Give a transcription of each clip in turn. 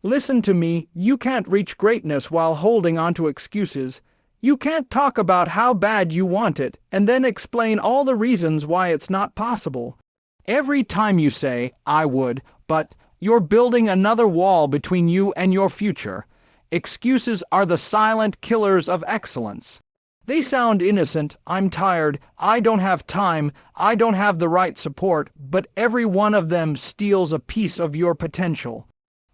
Listen to me, you can't reach greatness while holding on to excuses. You can't talk about how bad you want it and then explain all the reasons why it's not possible. Every time you say, I would, but, you're building another wall between you and your future. Excuses are the silent killers of excellence. They sound innocent, I'm tired, I don't have time, I don't have the right support, but every one of them steals a piece of your potential.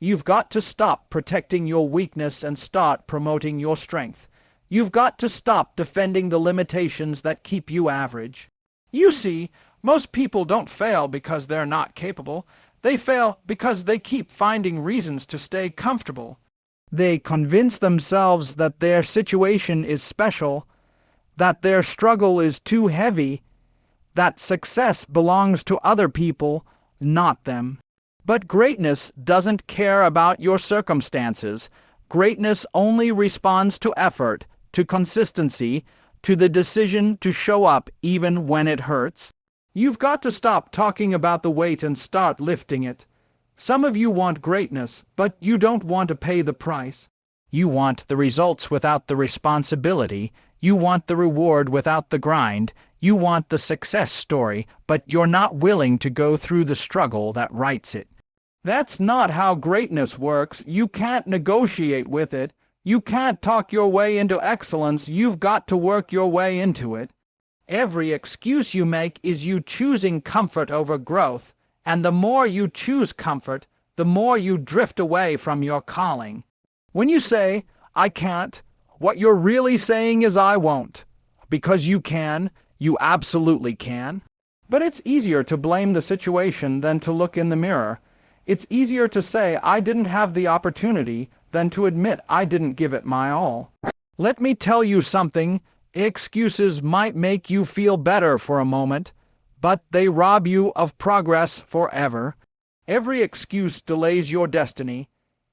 You've got to stop protecting your weakness and start promoting your strength. You've got to stop defending the limitations that keep you average. You see, most people don't fail because they're not capable. They fail because they keep finding reasons to stay comfortable. They convince themselves that their situation is special, that their struggle is too heavy, that success belongs to other people, not them. But greatness doesn't care about your circumstances. Greatness only responds to effort, to consistency, to the decision to show up even when it hurts. You've got to stop talking about the weight and start lifting it. Some of you want greatness, but you don't want to pay the price. You want the results without the responsibility. You want the reward without the grind. You want the success story, but you're not willing to go through the struggle that writes it. That's not how greatness works. You can't negotiate with it. You can't talk your way into excellence. You've got to work your way into it. Every excuse you make is you choosing comfort over growth, and the more you choose comfort, the more you drift away from your calling. When you say, I can't, what you're really saying is I won't. Because you can, you absolutely can. But it's easier to blame the situation than to look in the mirror. It's easier to say I didn't have the opportunity than to admit I didn't give it my all. Let me tell you something. Excuses might make you feel better for a moment, but they rob you of progress forever. Every excuse delays your destiny.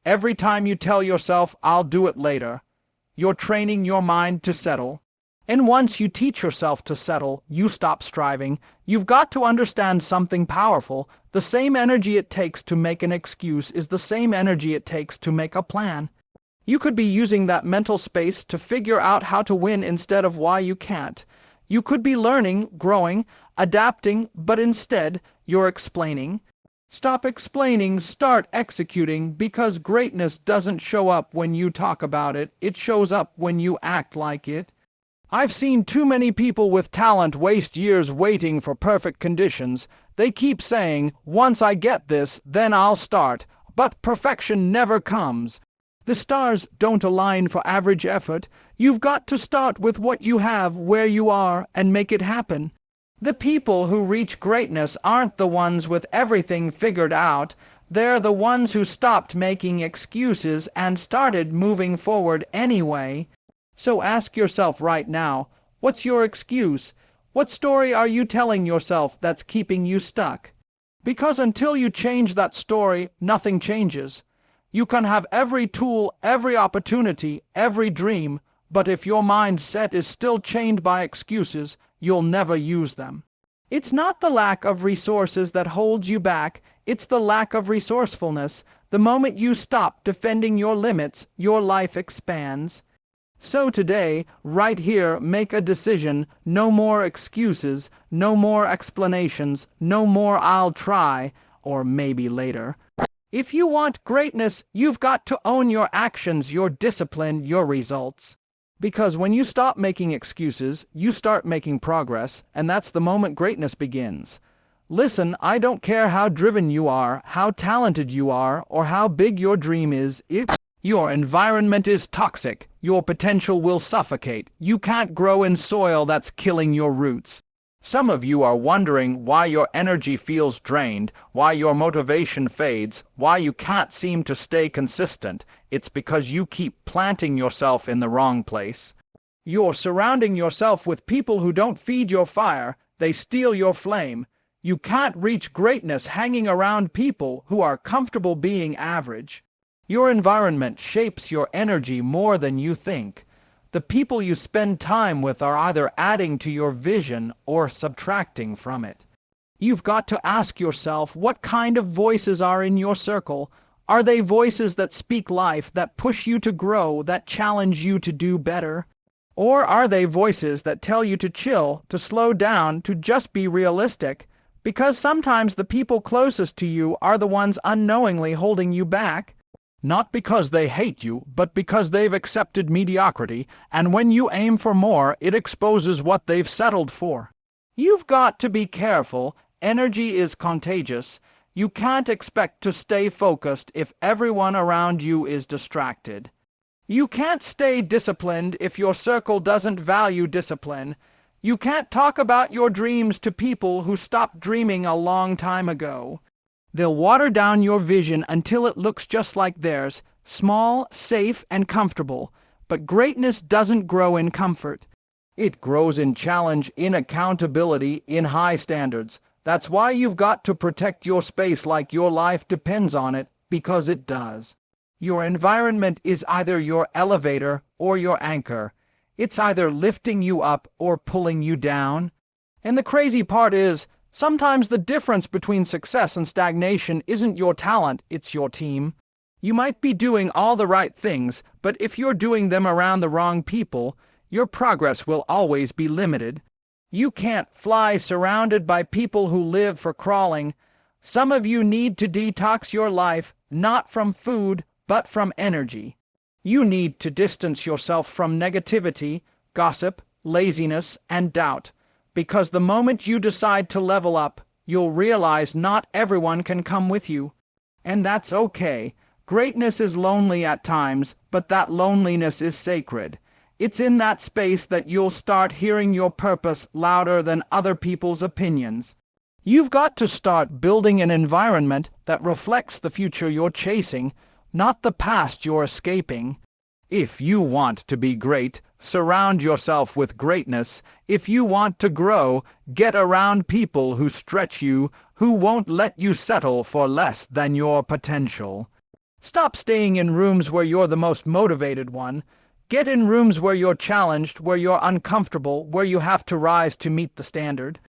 Every time you tell yourself, I'll do it later, you're training your mind to settle. And once you teach yourself to settle, you stop striving. You've got to understand something powerful. The same energy it takes to make an excuse is the same energy it takes to make a plan. You could be using that mental space to figure out how to win instead of why you can't. You could be learning, growing, adapting, but instead, you're explaining. Stop explaining, start executing, because greatness doesn't show up when you talk about it. It shows up when you act like it. I've seen too many people with talent waste years waiting for perfect conditions. They keep saying, once I get this, then I'll start. But perfection never comes. The stars don't align for average effort. You've got to start with what you have where you are and make it happen. The people who reach greatness aren't the ones with everything figured out. They're the ones who stopped making excuses and started moving forward anyway. So ask yourself right now, what's your excuse? What story are you telling yourself that's keeping you stuck? Because until you change that story, nothing changes. You can have every tool, every opportunity, every dream, but if your mindset is still chained by excuses, you'll never use them. It's not the lack of resources that holds you back, it's the lack of resourcefulness. The moment you stop defending your limits, your life expands. So today, right here, make a decision. No more excuses, no more explanations, no more I'll try, or maybe later. If you want greatness, you've got to own your actions, your discipline, your results. Because when you stop making excuses, you start making progress, and that's the moment greatness begins. Listen, I don't care how driven you are, how talented you are, or how big your dream is. If your environment is toxic, your potential will suffocate. You can't grow in soil that's killing your roots. Some of you are wondering why your energy feels drained, why your motivation fades, why you can't seem to stay consistent. It's because you keep planting yourself in the wrong place. You're surrounding yourself with people who don't feed your fire, they steal your flame. You can't reach greatness hanging around people who are comfortable being average. Your environment shapes your energy more than you think. The people you spend time with are either adding to your vision or subtracting from it. You've got to ask yourself what kind of voices are in your circle. Are they voices that speak life, that push you to grow, that challenge you to do better? Or are they voices that tell you to chill, to slow down, to just be realistic? Because sometimes the people closest to you are the ones unknowingly holding you back. Not because they hate you, but because they've accepted mediocrity, and when you aim for more, it exposes what they've settled for. You've got to be careful. Energy is contagious. You can't expect to stay focused if everyone around you is distracted. You can't stay disciplined if your circle doesn't value discipline. You can't talk about your dreams to people who stopped dreaming a long time ago. They'll water down your vision until it looks just like theirs, small, safe, and comfortable. But greatness doesn't grow in comfort. It grows in challenge, in accountability, in high standards. That's why you've got to protect your space like your life depends on it, because it does. Your environment is either your elevator or your anchor. It's either lifting you up or pulling you down. And the crazy part is, sometimes the difference between success and stagnation isn't your talent, it's your team. You might be doing all the right things, but if you're doing them around the wrong people, your progress will always be limited. You can't fly surrounded by people who live for crawling. Some of you need to detox your life, not from food, but from energy. You need to distance yourself from negativity, gossip, laziness, and doubt. Because the moment you decide to level up, you'll realize not everyone can come with you. And that's okay. Greatness is lonely at times, but that loneliness is sacred. It's in that space that you'll start hearing your purpose louder than other people's opinions. You've got to start building an environment that reflects the future you're chasing, not the past you're escaping. If you want to be great, surround yourself with greatness. If you want to grow, get around people who stretch you, who won't let you settle for less than your potential. Stop staying in rooms where you're the most motivated one. Get in rooms where you're challenged, where you're uncomfortable, where you have to rise to meet the standard.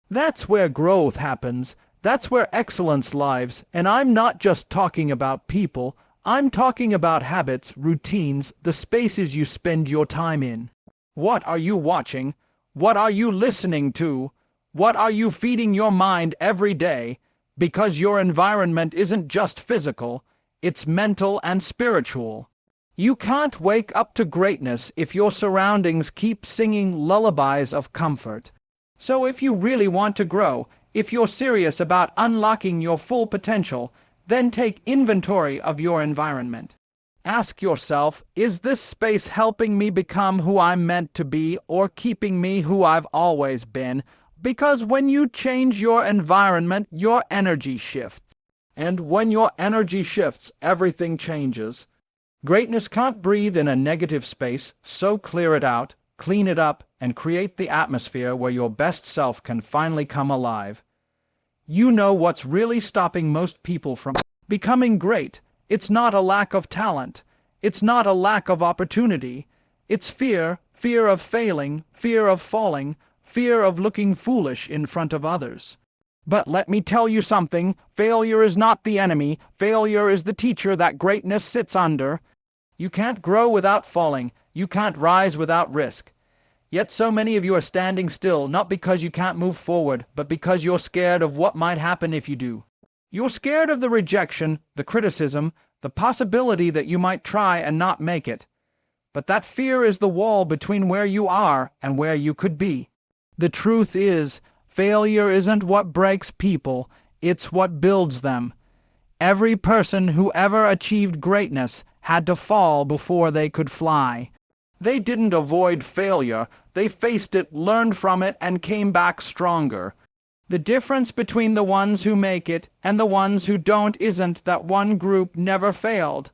That's where growth happens. That's where excellence lives. And I'm not just talking about people. I'm talking about habits, routines, the spaces you spend your time in. What are you watching? What are you listening to? What are you feeding your mind every day? Because your environment isn't just physical, it's mental and spiritual. You can't wake up to greatness if your surroundings keep singing lullabies of comfort. So if you really want to grow, if you're serious about unlocking your full potential, then take inventory of your environment. Ask yourself, is this space helping me become who I'm meant to be or keeping me who I've always been? Because when you change your environment, your energy shifts. And when your energy shifts, everything changes. Greatness can't breathe in a negative space, so clear it out, clean it up, and create the atmosphere where your best self can finally come alive. You know what's really stopping most people from becoming great. It's not a lack of talent. It's not a lack of opportunity. It's fear, fear of failing, fear of falling, fear of looking foolish in front of others. But let me tell you something, failure is not the enemy. Failure is the teacher that greatness sits under. You can't grow without falling. You can't rise without risk. Yet so many of you are standing still, not because you can't move forward, but because you're scared of what might happen if you do. You're scared of the rejection, the criticism, the possibility that you might try and not make it. But that fear is the wall between where you are and where you could be. The truth is, failure isn't what breaks people, it's what builds them. Every person who ever achieved greatness had to fall before they could fly. They didn't avoid failure, they faced it, learned from it, and came back stronger. The difference between the ones who make it and the ones who don't isn't that one group never failed.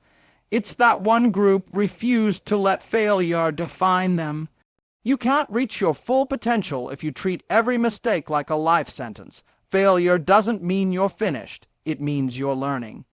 It's that one group refused to let failure define them. You can't reach your full potential if you treat every mistake like a life sentence. Failure doesn't mean you're finished. It means you're learning.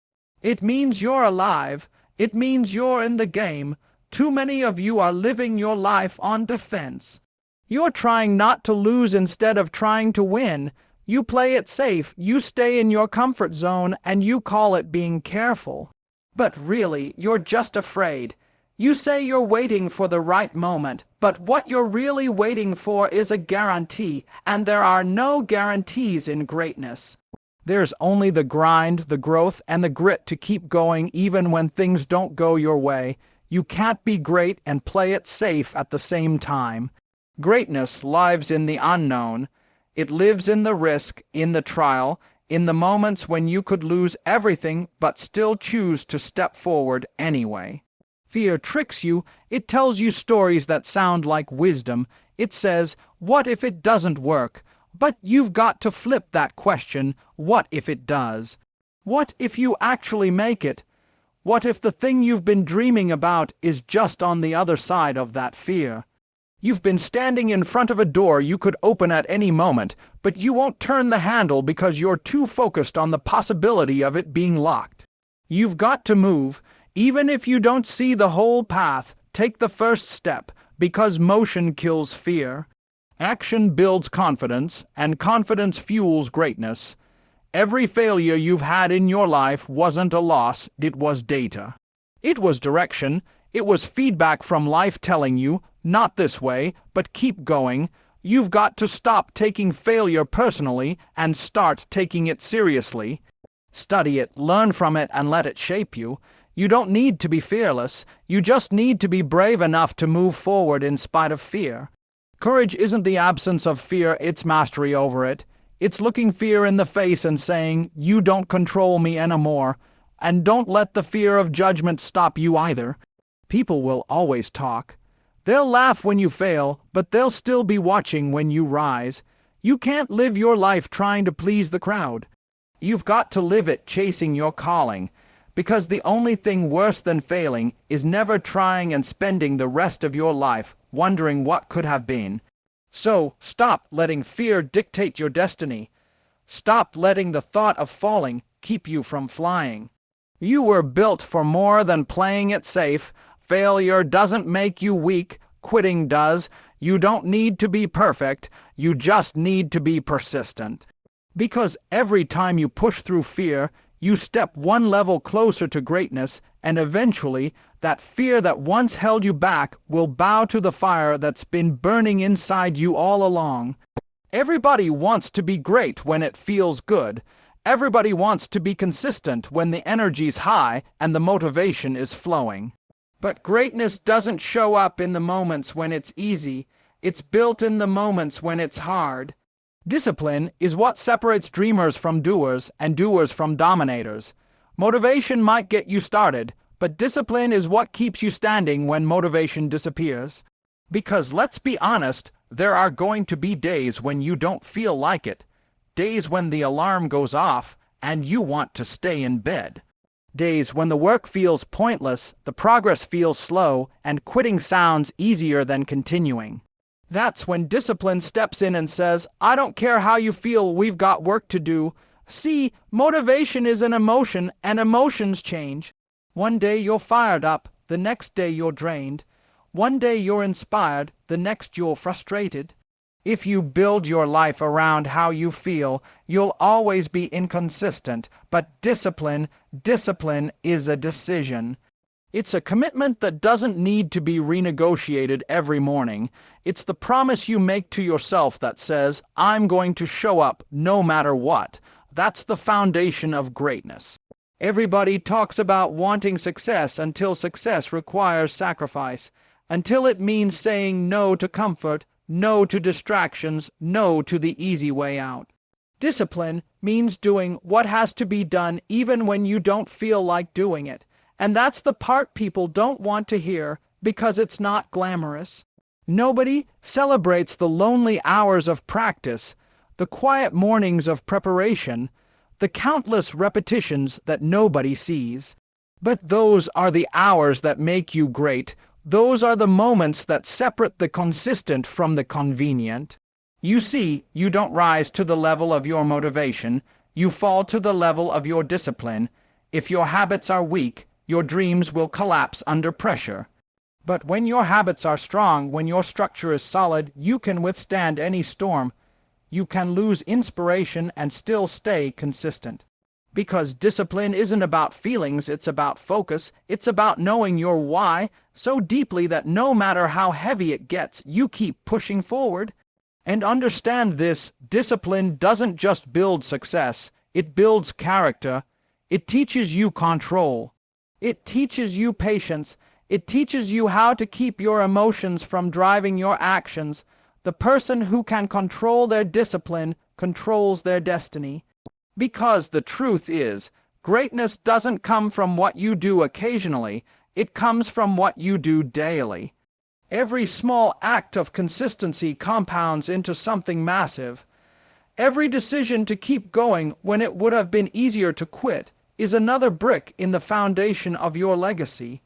It means you're alive. It means you're in the game. Too many of you are living your life on defense. You're trying not to lose instead of trying to win. You play it safe, you stay in your comfort zone, and you call it being careful. But really, you're just afraid. You say you're waiting for the right moment, but what you're really waiting for is a guarantee, and there are no guarantees in greatness. There's only the grind, the growth, and the grit to keep going even when things don't go your way. You can't be great and play it safe at the same time. Greatness lives in the unknown. It lives in the risk, in the trial, in the moments when you could lose everything but still choose to step forward anyway. Fear tricks you. It tells you stories that sound like wisdom. It says, "What if it doesn't work?" But you've got to flip that question, what if it does? What if you actually make it? What if the thing you've been dreaming about is just on the other side of that fear? You've been standing in front of a door you could open at any moment, but you won't turn the handle because you're too focused on the possibility of it being locked. You've got to move. Even if you don't see the whole path, take the first step, because motion kills fear. Action builds confidence, and confidence fuels greatness. Every failure you've had in your life wasn't a loss, it was data. It was direction. It was feedback from life telling you, not this way, but keep going. You've got to stop taking failure personally and start taking it seriously. Study it, learn from it, and let it shape you. You don't need to be fearless. You just need to be brave enough to move forward in spite of fear. Courage isn't the absence of fear, it's mastery over it. It's looking fear in the face and saying, "You don't control me anymore." And don't let the fear of judgment stop you either. People will always talk. They'll laugh when you fail, but they'll still be watching when you rise. You can't live your life trying to please the crowd. You've got to live it chasing your calling, because the only thing worse than failing is never trying and spending the rest of your life wondering what could have been. So, stop letting fear dictate your destiny. Stop letting the thought of falling keep you from flying. You were built for more than playing it safe. Failure doesn't make you weak, quitting does. You don't need to be perfect, you just need to be persistent. Because every time you push through fear, you step one level closer to greatness, and eventually, that fear that once held you back will bow to the fire that's been burning inside you all along. Everybody wants to be great when it feels good. Everybody wants to be consistent when the energy's high and the motivation is flowing. But greatness doesn't show up in the moments when it's easy. It's built in the moments when it's hard. Discipline is what separates dreamers from doers and doers from dominators. Motivation might get you started, but discipline is what keeps you standing when motivation disappears. Because let's be honest, there are going to be days when you don't feel like it. Days when the alarm goes off and you want to stay in bed. Days when the work feels pointless, the progress feels slow, and quitting sounds easier than continuing. That's when discipline steps in and says, "I don't care how you feel, we've got work to do." See, motivation is an emotion, and emotions change. One day you're fired up, the next day you're drained. One day you're inspired, the next you're frustrated. If you build your life around how you feel, you'll always be inconsistent. But discipline is a decision. It's a commitment that doesn't need to be renegotiated every morning. It's the promise you make to yourself that says, "I'm going to show up no matter what." That's the foundation of greatness. Everybody talks about wanting success until success requires sacrifice, until it means saying no to comfort, no to distractions, no to the easy way out. Discipline means doing what has to be done even when you don't feel like doing it. And that's the part people don't want to hear because it's not glamorous. Nobody celebrates the lonely hours of practice, the quiet mornings of preparation, the countless repetitions that nobody sees. But those are the hours that make you great. Those are the moments that separate the consistent from the convenient. You see, you don't rise to the level of your motivation. You fall to the level of your discipline. If your habits are weak, your dreams will collapse under pressure. But when your habits are strong, when your structure is solid, you can withstand any storm. You can lose inspiration and still stay consistent. Because discipline isn't about feelings, it's about focus. It's about knowing your why so deeply that no matter how heavy it gets, you keep pushing forward. And understand this, discipline doesn't just build success, it builds character. It teaches you control. It teaches you patience. It teaches you how to keep your emotions from driving your actions. The person who can control their discipline controls their destiny. Because the truth is, greatness doesn't come from what you do occasionally, it comes from what you do daily. Every small act of consistency compounds into something massive. Every decision to keep going when it would have been easier to quit is another brick in the foundation of your legacy.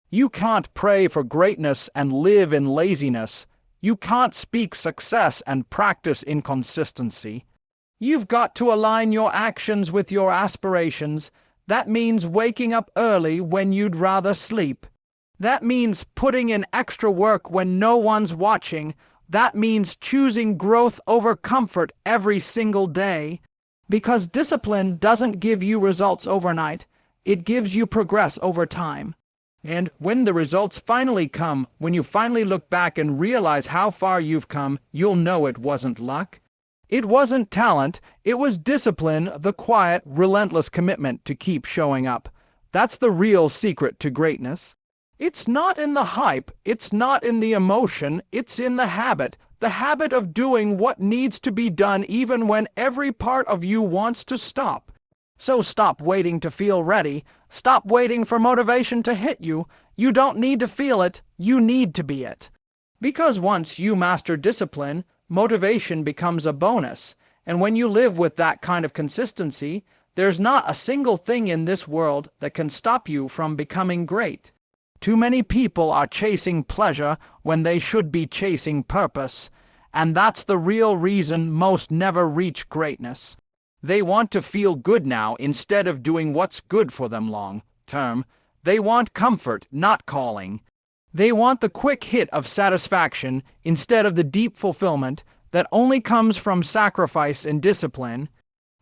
You can't pray for greatness and live in laziness. You can't speak success and practice inconsistency. You've got to align your actions with your aspirations. That means waking up early when you'd rather sleep. That means putting in extra work when no one's watching. That means choosing growth over comfort every single day. Because discipline doesn't give you results overnight, it gives you progress over time. And when the results finally come, when you finally look back and realize how far you've come, you'll know it wasn't luck. It wasn't talent, it was discipline, the quiet, relentless commitment to keep showing up. That's the real secret to greatness. It's not in the hype, it's not in the emotion, it's in the habit of doing what needs to be done even when every part of you wants to stop. So stop waiting to feel ready, stop waiting for motivation to hit you. You don't need to feel it, you need to be it. Because once you master discipline, motivation becomes a bonus, and when you live with that kind of consistency, there's not a single thing in this world that can stop you from becoming great. Too many people are chasing pleasure when they should be chasing purpose, and that's the real reason most never reach greatness. They want to feel good now instead of doing what's good for them long term. They want comfort, not calling. They want the quick hit of satisfaction instead of the deep fulfillment that only comes from sacrifice and discipline.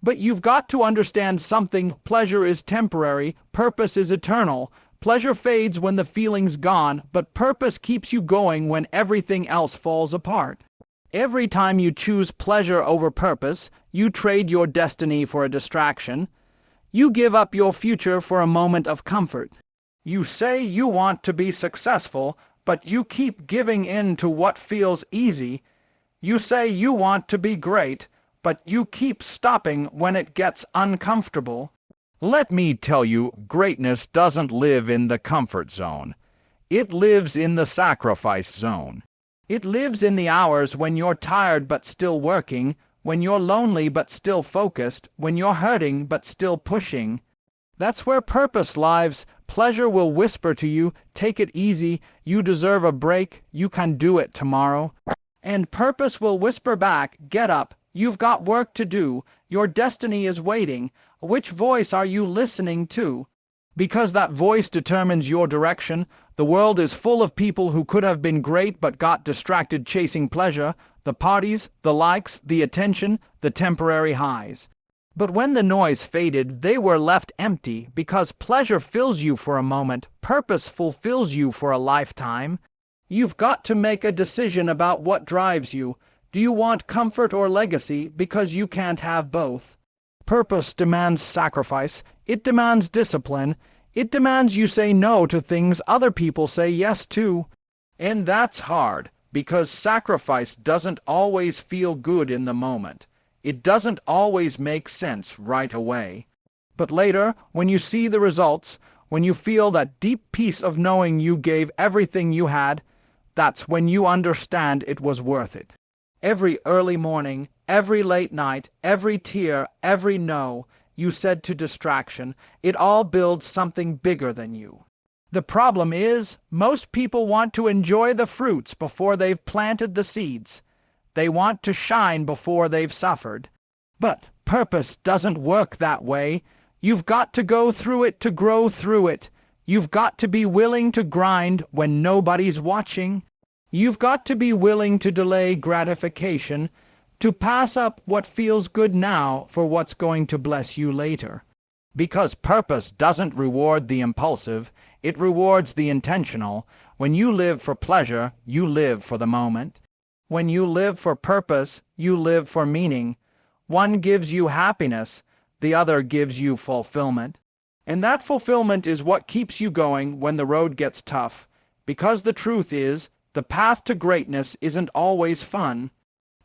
But you've got to understand something: pleasure is temporary, purpose is eternal. Pleasure fades when the feeling's gone, but purpose keeps you going when everything else falls apart. Every time you choose pleasure over purpose, you trade your destiny for a distraction. You give up your future for a moment of comfort. You say you want to be successful, but you keep giving in to what feels easy. You say you want to be great, but you keep stopping when it gets uncomfortable. Let me tell you, greatness doesn't live in the comfort zone. It lives in the sacrifice zone. It lives in the hours when you're tired but still working, when you're lonely but still focused, when you're hurting but still pushing. That's where purpose lives. Pleasure will whisper to you, take it easy, you deserve a break, you can do it tomorrow. And purpose will whisper back, get up, you've got work to do, your destiny is waiting. Which voice are you listening to? Because that voice determines your direction. The world is full of people who could have been great but got distracted chasing pleasure, the parties, the likes, the attention, the temporary highs. But when the noise faded, they were left empty because pleasure fills you for a moment, purpose fulfills you for a lifetime. You've got to make a decision about what drives you. Do you want comfort or legacy? Because you can't have both. Purpose demands sacrifice. It demands discipline. It demands you say no to things other people say yes to. And that's hard, because sacrifice doesn't always feel good in the moment. It doesn't always make sense right away. But later, when you see the results, when you feel that deep peace of knowing you gave everything you had, that's when you understand it was worth it. Every early morning, every late night, every tear, every no you said to distraction, it all builds something bigger than you. The problem is, most people want to enjoy the fruits before they've planted the seeds. They want to shine before they've suffered. But purpose doesn't work that way. You've got to go through it to grow through it. You've got to be willing to grind when nobody's watching. You've got to be willing to delay gratification, to pass up what feels good now for what's going to bless you later. Because purpose doesn't reward the impulsive, it rewards the intentional. When you live for pleasure, you live for the moment. When you live for purpose, you live for meaning. One gives you happiness, the other gives you fulfillment. And that fulfillment is what keeps you going when the road gets tough. Because the truth is, the path to greatness isn't always fun.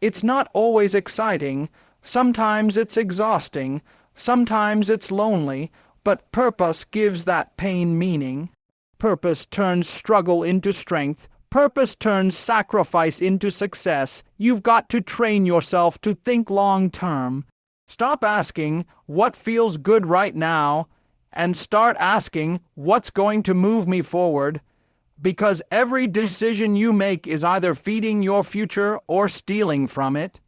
It's not always exciting. Sometimes it's exhausting. Sometimes it's lonely. But purpose gives that pain meaning. Purpose turns struggle into strength. Purpose turns sacrifice into success. You've got to train yourself to think long term. Stop asking, what feels good right now? And start asking, what's going to move me forward? Because every decision you make is either feeding your future or stealing from it.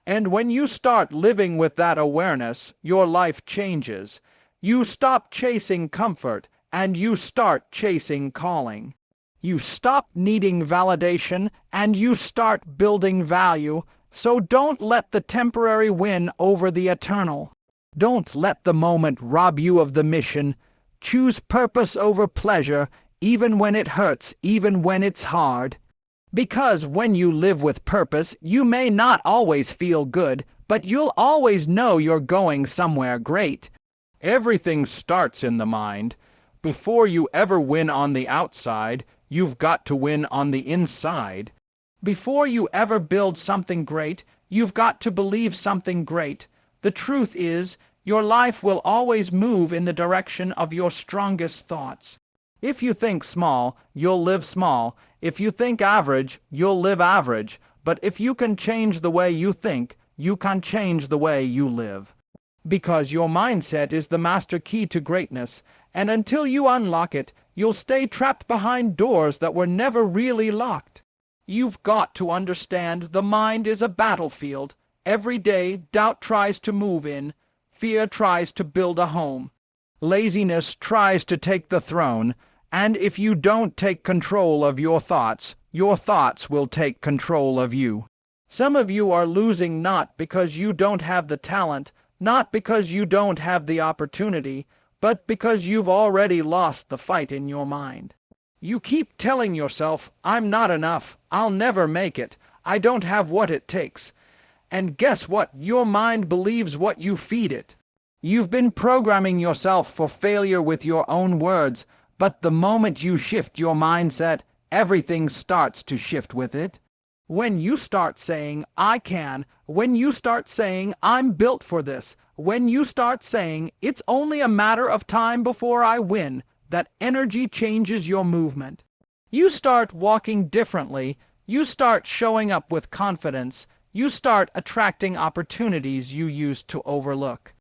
And when you start living with that awareness, your life changes. You stop chasing comfort, and you start chasing calling. You stop needing validation, and you start building value. So don't let the temporary win over the eternal. Don't let the moment rob you of the mission. Choose purpose over pleasure, even when it hurts, even when it's hard. Because when you live with purpose, you may not always feel good, but you'll always know you're going somewhere great. Everything starts in the mind. Before you ever win on the outside, you've got to win on the inside. Before you ever build something great, you've got to believe something great. The truth is, your life will always move in the direction of your strongest thoughts. If you think small, you'll live small. If you think average, you'll live average. But if you can change the way you think, you can change the way you live. Because your mindset is the master key to greatness, and until you unlock it, you'll stay trapped behind doors that were never really locked. You've got to understand the mind is a battlefield. Every day, doubt tries to move in. Fear tries to build a home. Laziness tries to take the throne. And if you don't take control of your thoughts will take control of you. Some of you are losing not because you don't have the talent, not because you don't have the opportunity, but because you've already lost the fight in your mind. You keep telling yourself, I'm not enough, I'll never make it, I don't have what it takes. And guess what? Your mind believes what you feed it. You've been programming yourself for failure with your own words, but the moment you shift your mindset, everything starts to shift with it. When you start saying, I can, when you start saying, I'm built for this, when you start saying, it's only a matter of time before I win, that energy changes your movement. You start walking differently, you start showing up with confidence, you start attracting opportunities you used to overlook.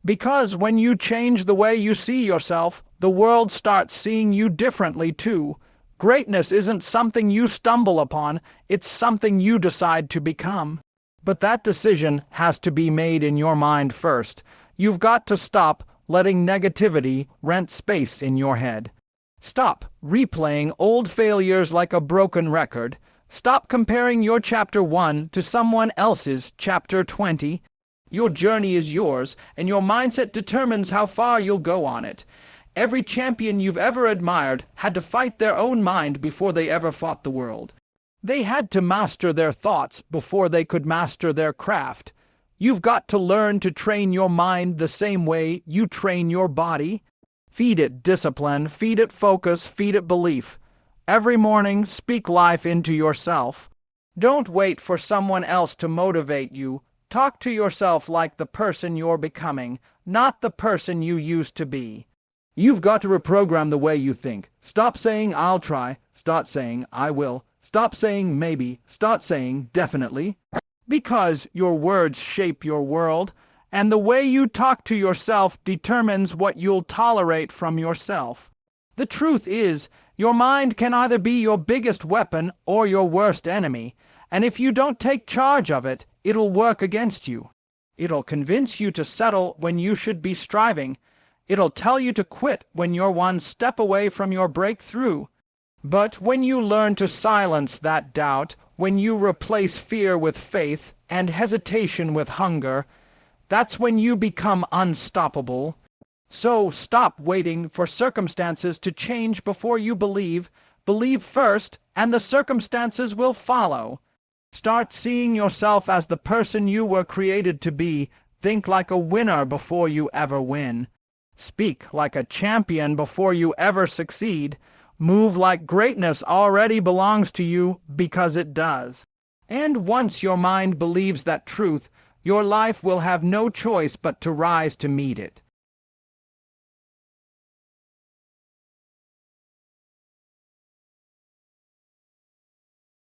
Because when you change the way you see yourself, the world starts seeing you differently too. Greatness isn't something you stumble upon, it's something you decide to become. But that decision has to be made in your mind first. You've got to stop letting negativity rent space in your head. Stop replaying old failures like a broken record. Stop comparing your chapter 1 to someone else's chapter 20. Your journey is yours, and your mindset determines how far you'll go on it. Every champion you've ever admired had to fight their own mind before they ever fought the world. They had to master their thoughts before they could master their craft. You've got to learn to train your mind the same way you train your body. Feed it discipline, feed it focus, feed it belief. Every morning, speak life into yourself. Don't wait for someone else to motivate you. Talk to yourself like the person you're becoming, not the person you used to be. You've got to reprogram the way you think. Stop saying, I'll try. Start saying, I will. Stop saying, maybe. Start saying, definitely. Because your words shape your world, and the way you talk to yourself determines what you'll tolerate from yourself. The truth is, your mind can either be your biggest weapon or your worst enemy, and if you don't take charge of it, it'll work against you. It'll convince you to settle when you should be striving. It'll tell you to quit when you're one step away from your breakthrough. But when you learn to silence that doubt, when you replace fear with faith and hesitation with hunger, that's when you become unstoppable. So stop waiting for circumstances to change before you believe. Believe first, and the circumstances will follow. Start seeing yourself as the person you were created to be. Think like a winner before you ever win. Speak like a champion before you ever succeed. Move like greatness already belongs to you, because it does. And once your mind believes that truth, your life will have no choice but to rise to meet it.